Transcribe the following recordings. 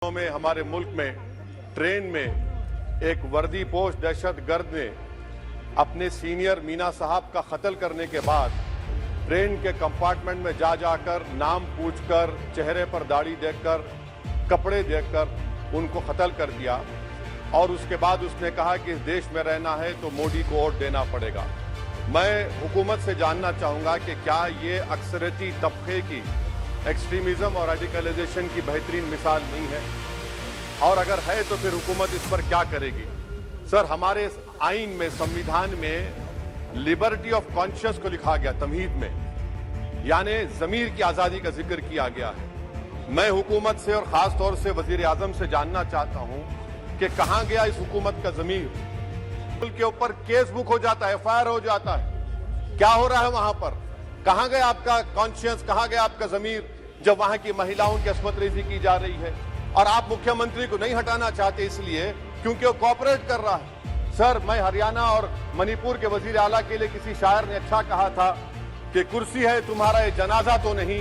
में हमारे मुल्क में ट्रेन में एक वर्दीपोश दहशतगर्द ने अपने सीनियर मीना साहब का कत्ल करने के बाद ट्रेन के कंपार्टमेंट में जाकर नाम पूछकर, चेहरे पर दाढ़ी देखकर, कपड़े देखकर उनको कत्ल कर दिया। और उसके बाद उसने कहा कि इस देश में रहना है तो मोदी को वोट देना पड़ेगा। मैं हुकूमत से जानना चाहूंगा कि क्या ये अक्सरियती तबके की एक्सट्रीमिज्म और रेडिकलाइजेशन की बेहतरीन मिसाल नहीं है, और अगर है तो फिर हुकूमत इस पर क्या करेगी। सर, हमारे आइन में, संविधान में लिबर्टी ऑफ कॉन्शियस को लिखा गया, तमहीद में, यानी जमीर की आजादी का जिक्र किया गया है। मैं हुकूमत से और खास तौर से वजीर आजम से जानना चाहता हूं कि कहां गया इस हुकूमत का जमीर। के ऊपर केस बुक हो जाता है, FIR हो जाता है, क्या हो रहा है वहां पर? कहां गया आपका कॉन्शियस, कहां गया आपका जमीर जब वहां की महिलाओं की अस्मत रेजी की जा रही है? और आप मुख्यमंत्री को नहीं हटाना चाहते इसलिए क्योंकि वो कोऑपरेट कर रहा है। सर, मैं हरियाणा और मणिपुर के वजीर आला के लिए किसी शायर ने अच्छा कहा था कि कुर्सी है तुम्हारा ये जनाजा तो नहीं,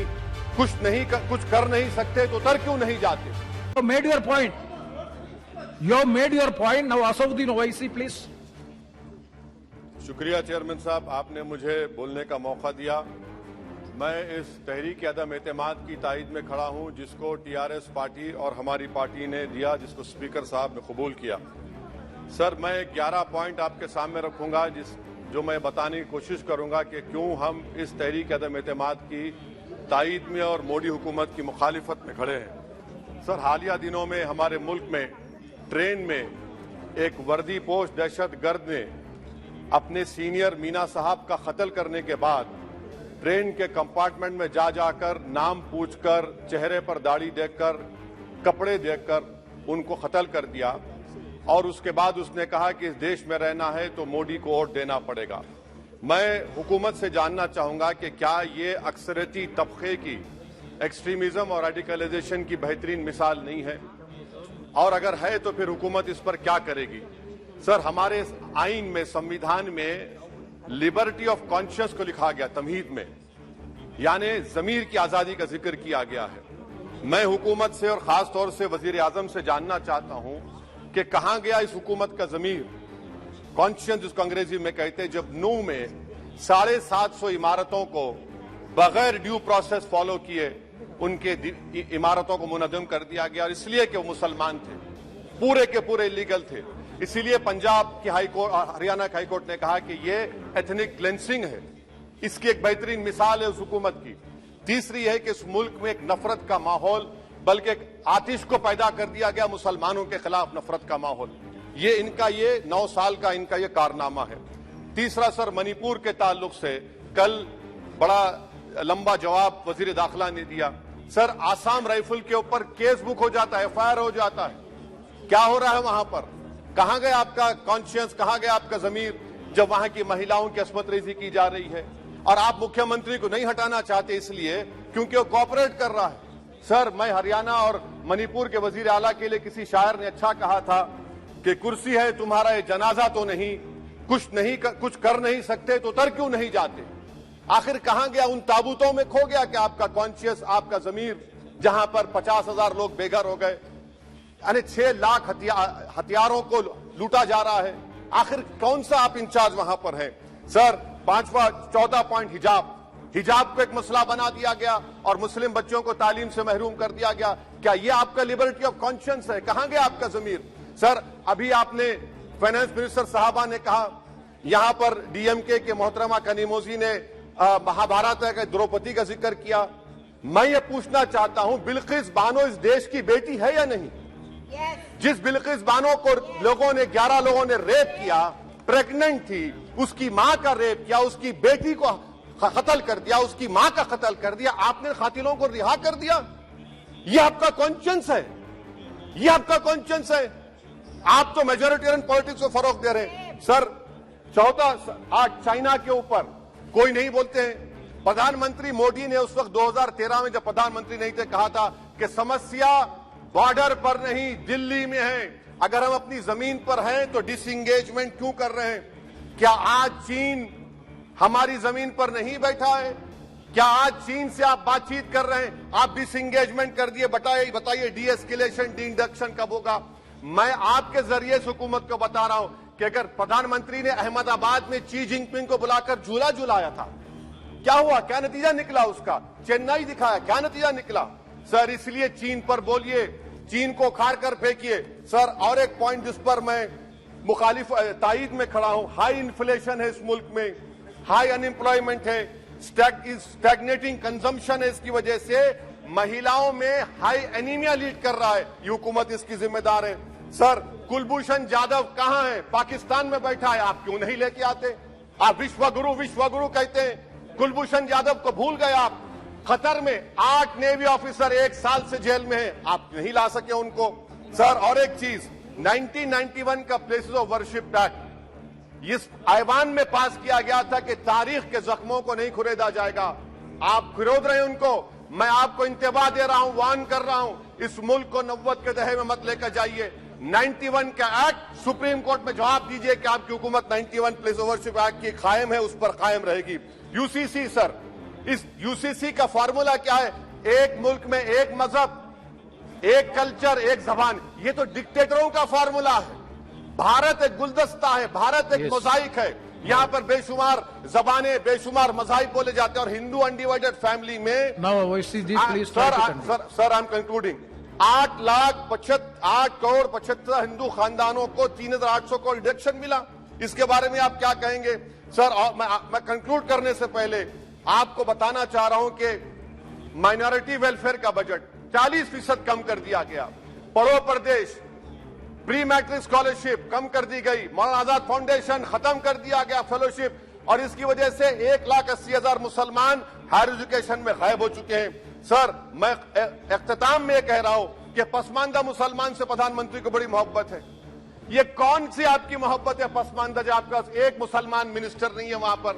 कुछ कर नहीं सकते तो उतर क्यों नहीं जाते? You made your point. You made your point. Now Asauddin Owaisi, please. शुक्रिया चेयरमैन साहब, आपने मुझे बोलने का मौका दिया। मैं इस तहरीक अदम एतमाद की तायद में खड़ा हूं जिसको TRS पार्टी और हमारी पार्टी ने दिया, जिसको स्पीकर साहब ने कबूल किया। सर, मैं 11 पॉइंट आपके सामने रखूंगा जो मैं बताने की कोशिश करूंगा कि क्यों हम इस तहरीक अदम एतमाद की तायद में और मोदी हुकूमत की मुखालिफत में खड़े हैं। सर, हालिया दिनों में हमारे मुल्क में ट्रेन में एक वर्दीपोश दहशतगर्द ने अपने सीनियर मीना साहब का कत्ल करने के बाद ट्रेन के कंपार्टमेंट में जाकर नाम पूछकर, चेहरे पर दाढ़ी देखकर, कपड़े देखकर उनको कत्ल कर दिया। और उसके बाद उसने कहा कि इस देश में रहना है तो मोदी को वोट देना पड़ेगा। मैं हुकूमत से जानना चाहूंगा कि क्या ये अक्सरियती तबके की एक्सट्रीमिज्म और रेडिकलाइजेशन की बेहतरीन मिसाल नहीं है, और अगर है तो फिर हुकूमत इस पर क्या करेगी। सर, हमारे आइन में, संविधान में लिबर्टी ऑफ कॉन्शियस को लिखा गया, तमहीद में, यानी जमीर की आजादी का जिक्र किया गया है। मैं हुकूमत से और खास तौर से वजीर आजम से जानना चाहता हूं कि कहां गया इस हुकूमत का जमीर, कॉन्शियस जिसको अंग्रेजी में कहते हैं, जब नू में 750 इमारतों को बगैर ड्यू प्रोसेस फॉलो किए उनके इमारतों को मुनज़्ज़म कर दिया गया, और इसलिए कि वो मुसलमान थे, पूरे के पूरे इलीगल थे। इसीलिए पंजाब की हाईकोर्ट और हरियाणा की हाईकोर्ट ने कहा कि ये एथनिक क्लेंसिंग है। इसकी एक बेहतरीन मिसाल है उस हुकूमत की। तीसरी है कि इस मुल्क में एक नफरत का माहौल, बल्कि एक आतिश को पैदा कर दिया गया, मुसलमानों के खिलाफ नफरत का माहौल। ये 9 साल का इनका ये कारनामा है। तीसरा, सर, मणिपुर के ताल्लुक से कल बड़ा लंबा जवाब वजीर दाखिला ने दिया। सर, आसाम राइफल के ऊपर केस बुक हो जाता है, FIR हो जाता है, क्या हो रहा है वहां पर? कहां गया आपका कॉन्शियस, कहां गया आपका जमीर जब वहां की महिलाओं की अस्मत रेजी की जा रही है? और आप मुख्यमंत्री को नहीं हटाना चाहते इसलिए क्योंकि वो कोऑपरेट कर रहा है। सर, मैं हरियाणा और मणिपुर के वजीर आला के लिए किसी शायर ने अच्छा कहा था कि कुर्सी है तुम्हारा ये जनाजा तो नहीं, कुछ कर नहीं सकते तो उतर क्यों नहीं जाते? आखिर कहां गया? उन ताबूतों में खो गया कि आपका कॉन्शियस, आपका जमीर, जहां पर 50,000 लोग बेघर हो गए, यानी 6 लाख हथियारों को लूटा जा रहा है। आखिर कौन सा आप इंचार्ज वहां पर हैं? सर, 14 पॉइंट हिजाब को एक मसला बना दिया गया और मुस्लिम बच्चों को तालीम से महरूम कर दिया गया। क्या ये आपका लिबर्टी ऑफ कॉन्शियस है? कहां गया आपका जमीर? सर, अभी आपने फाइनेंस मिनिस्टर साहबा ने कहा, यहां पर DMK के मोहतरमा कनीमोजी ने महाभारत के द्रौपदी का जिक्र किया। मैं ये पूछना चाहता हूं, बिल्किस बानो इस देश की बेटी है या नहीं? जिस बिल्किस बानो को 11 लोगों ने रेप किया, प्रेग्नेंट थी, उसकी मां का रेप किया, उसकी बेटी को कत्ल कर दिया, उसकी मां का कत्ल कर दिया, आपने कातिलों को रिहा कर दिया। ये आपका कॉन्शियस है? ये आपका कॉन्शियस है? आप तो मेजोरिटेरियन पॉलिटिक्स को फरोग दे रहे हैं। सर, 14 चाइना के ऊपर कोई नहीं बोलते हैं। प्रधानमंत्री मोदी ने उस वक्त 2013 में जब प्रधानमंत्री नहीं थे कहा था कि समस्या बॉर्डर पर नहीं, दिल्ली में है। अगर हम अपनी जमीन पर हैं तो डिसएंगेजमेंट क्यों कर रहे हैं? क्या आज चीन हमारी जमीन पर नहीं बैठा है? क्या आज चीन से आप बातचीत कर रहे हैं? आप डिसएंगेजमेंट कर दिए, बताइए डी एस्केलेशन, डी इंडक्शन कब होगा? मैं आपके जरिए से हुकूमत को बता रहा हूं कि अगर प्रधानमंत्री ने अहमदाबाद में शी जिनपिंग को बुलाकर झूला झुलाया था, क्या हुआ? क्या नतीजा निकला उसका? चेन्नई दिखाया, क्या नतीजा निकला? सर इसलिए चीन पर बोलिए, चीन को उखाड़ कर फेंकिए। सर और एक पॉइंट जिस पर मैं मुखालिफ तायद में खड़ा हूं, हाई इन्फ्लेशन है इस मुल्क में, हाई अनएम्प्लॉयमेंट है, स्टैग्नेटिंग कंजम्पशन है, इसकी वजह से महिलाओं में हाई एनीमिया लीड कर रहा है। ये हुकूमत इसकी जिम्मेदार है। सर कुलभूषण जाधव कहां है? पाकिस्तान में बैठा है, आप क्यों नहीं लेके आते? आप विश्वगुरु कहते हैं, कुलभूषण जाधव को भूल गए आप। कतर में 8 नेवी ऑफिसर 1 साल से जेल में हैं, आप नहीं ला सके उनको। सर और एक चीज, 1991 का प्लेसेस ऑफ वर्शिप एक्ट इस ऐवान में पास किया गया था कि तारीख के जख्मों को नहीं खुरेदा जाएगा। आप खुरोद रहे हैं उनको। मैं आपको इंतबाह दे रहा हूं, वार्न कर रहा हूं, इस मुल्क को 90 के दहे में मत लेकर जाइए। 91 का एक्ट सुप्रीम कोर्ट में जवाब दीजिए कि आपकी हुकूमत 91 प्लेस ऑफ वर्शिप एक्ट की कायम है, उस पर कायम रहेगी। यूसीसी सर, इस यूसीसी का फार्मूला क्या है? एक मुल्क में एक मजहब, एक कल्चर, एक जबान। ये तो डिक्टेटरों का फार्मूला है। भारत एक गुलदस्ता है, भारत एक मोजाइक है। यहाँ पर बेशुमार जबानें, बेशुमार मज़ाहिब बोले जाते हैं और हिंदू अनडिवाइडेड फैमिली में sir I am concluding 8 crore 75 Hindu खानदानों को 3,800 करोड़ डिडक्शन मिला। इसके बारे में आप क्या कहेंगे? सर मैं कंक्लूड करने से पहले आपको बताना चाह रहा हूं कि माइनॉरिटी वेलफेयर का बजट 40% कम कर दिया गया। पढ़ो प्रदेश, प्री मैट्रिक स्कॉलरशिप कम कर दी गई, मौलाना आजाद फाउंडेशन खत्म कर दिया गया फेलोशिप, और इसकी वजह से 1,80,000 मुसलमान हायर एजुकेशन में गायब हो चुके हैं। सर मैं इख्तिताम में कह रहा हूं कि पसमानदा मुसलमान से प्रधानमंत्री को बड़ी मोहब्बत है। ये कौन सी आपकी मोहब्बत है पसमानदा, जो आपके पास एक मुसलमान मिनिस्टर नहीं है वहां पर?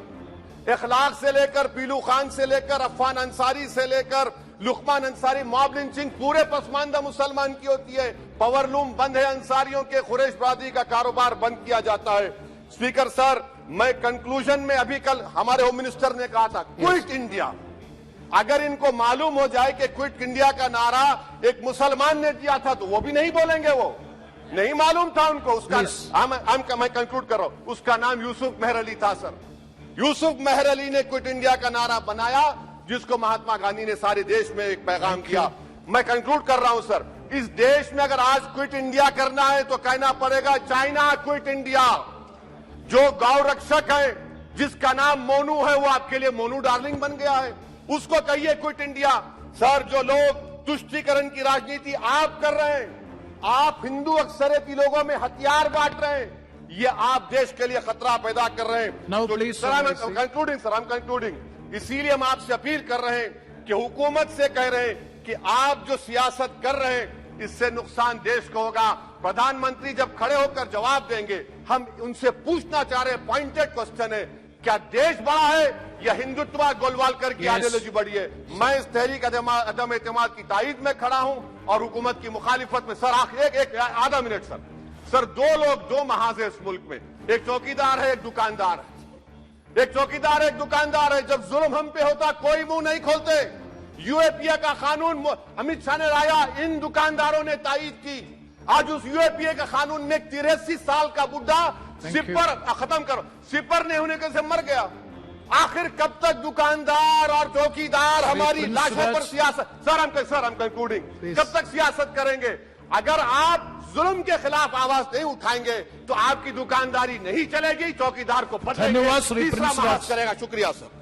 इखलाक से लेकर पीलू खान से लेकर अफान अंसारी से लेकर लुकमान अंसारी, मॉब लिंचिंग पूरे पसमानदा मुसलमान की होती है। पावर लूम बंद है अंसारियों के, कुरैश बरादरी का कारोबार बंद किया जाता है। स्पीकर सर, मैं कंक्लूजन में अभी कल हमारे होम मिनिस्टर ने कहा था क्विट इंडिया। अगर इनको मालूम हो जाए कि क्विट इंडिया का नारा एक मुसलमान ने दिया था तो वो भी नहीं बोलेंगे, वो नहीं मालूम था उनको। उसका मैं कंक्लूड कर रहा हूं, उसका नाम यूसुफ मेहर अली था। सर यूसुफ मेहर अली ने क्विट इंडिया का नारा बनाया, जिसको महात्मा गांधी ने सारे देश में एक पैगाम किया। मैं कंक्लूड कर रहा हूं सर, इस देश में अगर आज क्विट इंडिया करना है तो कहना पड़ेगा चाइना क्विट इंडिया। जो गौ रक्षक है जिसका नाम मोनू है, वो आपके लिए मोनू डार्लिंग बन गया है, उसको कहिए क्विट इंडिया। सर जो लोग तुष्टीकरण की राजनीति आप कर रहे हैं, आप हिंदू अक्सरियती लोगों में हथियार बांट रहे हैं, ये आप देश के लिए खतरा पैदा कर रहे हैं। सर आई एम कंक्लूडिंग, इसीलिए हम आपसे अपील कर रहे हैं कि हुकूमत से कह रहे हैं कि आप जो सियासत कर रहे हैं इससे नुकसान देश को होगा। प्रधानमंत्री जब खड़े होकर जवाब देंगे, हम उनसे पूछना चाह रहे हैं, पॉइंटेड क्वेश्चन है, क्या देश बड़ा है या हिंदुत्व गोलवालकर की आइडियोलॉजी बड़ी है? मैं इस तहरीक अदम एतमाद की तायद में खड़ा हूं और हुकूमत की मुखालिफत में। सर आखिर आधा मिनट सर, दो महाज है इस मुल्क में, एक चौकीदार है, एक दुकानदार है। एक चौकीदार है, एक दुकानदार है। जब जुल्म हम पे होता कोई मुंह नहीं खोलते। यूएपीए का कानून अमित शाह ने लाया, इन दुकानदारों ने तायद की। आज उस यूएपीए का कानून में 83 साल का बुढ़ा सिपर खत्म करो, सिपर नहीं होने से मर गया। आखिर कब तक दुकानदार और चौकीदार हमारी लाशों पर सियासत? सर हम कंक्लूडिंग, कब तक सियासत करेंगे? अगर आप जुल्म के खिलाफ आवाज नहीं उठाएंगे तो आपकी दुकानदारी नहीं चलेगी, चौकीदार को पता धन्यवाद तीसरा महाज करेगा। शुक्रिया सर।